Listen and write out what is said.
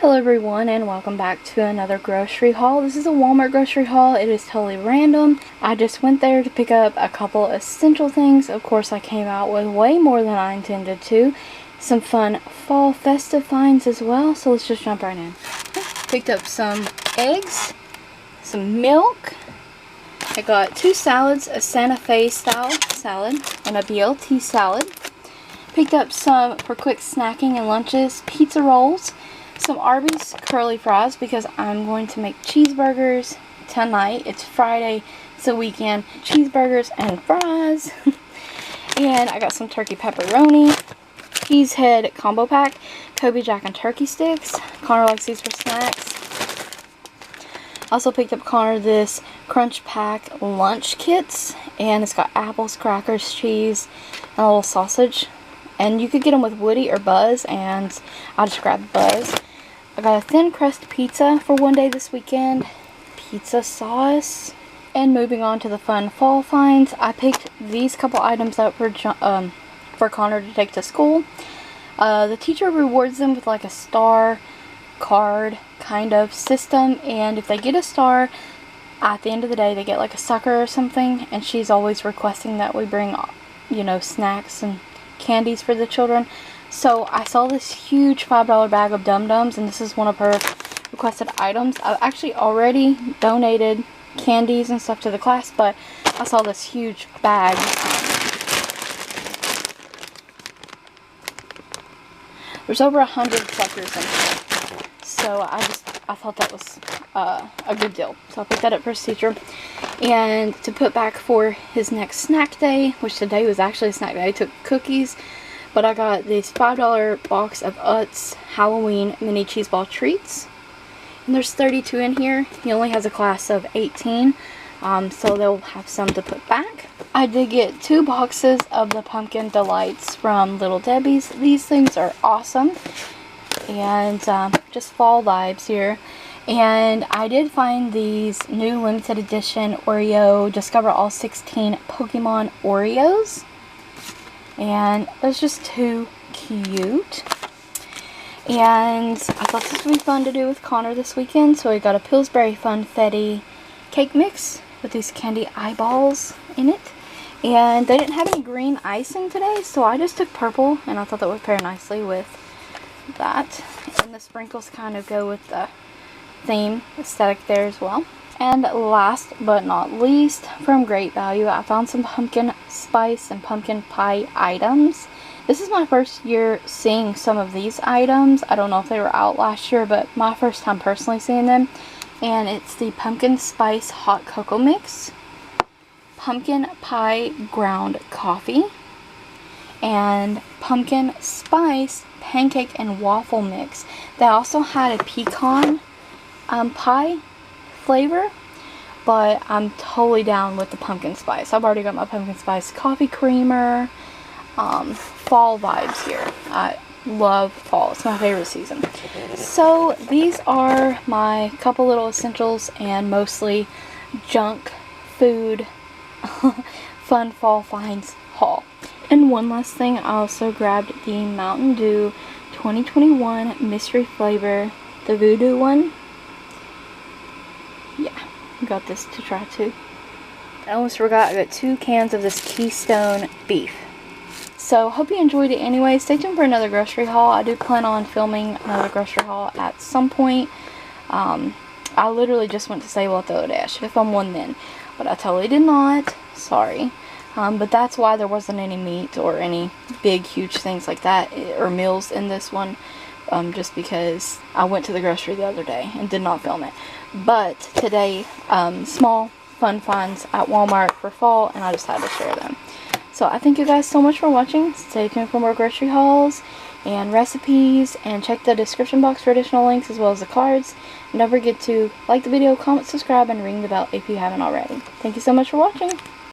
Hello everyone, and welcome back to another grocery haul. This is a Walmart grocery haul. It is totally random. I just went there to pick up a couple essential things. Of course, I came out with way more than I intended to. Some fun fall festive finds as well, so let's just jump right in. Picked up some eggs, some milk. I got 2 salads, a Santa Fe style salad and a BLT salad. Picked up some for quick snacking and lunches, pizza rolls. Some Arby's curly fries because I'm going to make cheeseburgers tonight. It's Friday, it's a weekend. Cheeseburgers and fries. And I got some turkey pepperoni, cheese head combo pack, Kobe Jack and turkey sticks. Connor likes these for snacks. Also picked up Connor this crunch pack lunch kits, and it's got apples, crackers, cheese, and a little sausage. And you could get them with Woody or Buzz, and I just grabbed Buzz. I got a thin crust pizza for one day this weekend, pizza sauce. And moving on to the fun fall finds, I picked these couple items up for Connor to take to school. The teacher rewards them with like a star card kind of system, and if they get a star, at the end of the day they get like a sucker or something, and she's always requesting that we bring, you know, snacks and candies for the children. So I saw this huge $5 bag of Dum-Dums, and this is one of her requested items. I've actually already donated candies and stuff to the class, but I saw this huge bag. There's over 100 suckers in here, so I thought that was a good deal. So I picked that up for his teacher, and to put back for his next snack day, which today was actually a snack day. I took cookies. But I got this $5 box of Utz Halloween mini cheese ball treats. And there's 32 in here. He only has a class of 18. So they'll have some to put back. I did get 2 boxes of the Pumpkin Delights from Little Debbie's. These things are awesome. And just fall vibes here. And I did find these new limited edition Oreo Discover All 16 Pokemon Oreos. And that's just too cute. And I thought this would be fun to do with Connor this weekend. So I got a Pillsbury Funfetti cake mix with these candy eyeballs in it. And they didn't have any green icing today, so I just took purple, and I thought that would pair nicely with that. And the sprinkles kind of go with the theme aesthetic there as well. And last but not least, from Great Value, I found some pumpkin spice and pumpkin pie items. This is my first year seeing some of these items. I don't know if they were out last year, but my first time personally seeing them. And it's the pumpkin spice hot cocoa mix, pumpkin pie ground coffee, and pumpkin spice pancake and waffle mix. They also had a pecan pie flavor, but I'm totally down with the pumpkin spice. I've already got my pumpkin spice coffee creamer. Fall vibes here. I love fall. It's my favorite season. So these are my couple little essentials and mostly junk food fun fall finds haul. And one last thing, I also grabbed the Mountain Dew 2021 mystery flavor, the voodoo one. Yeah, got this to try too. I almost forgot, I got 2 cans of this Keystone beef. So hope you enjoyed it anyway. Stay tuned for another grocery haul. I do plan on filming another grocery haul at some point. I literally just went to say well the dash if I'm one then, but I totally did not. Sorry. But that's why there wasn't any meat or any big huge things like that or meals in this one. Just because I went to the grocery the other day and did not film it. But today, small fun finds at Walmart for fall, and I just had to share them. So I thank you guys so much for watching. Stay tuned for more grocery hauls and recipes, and check the description box for additional links as well as the cards. And don't forget to like the video, comment, subscribe, and ring the bell if you haven't already. Thank you so much for watching.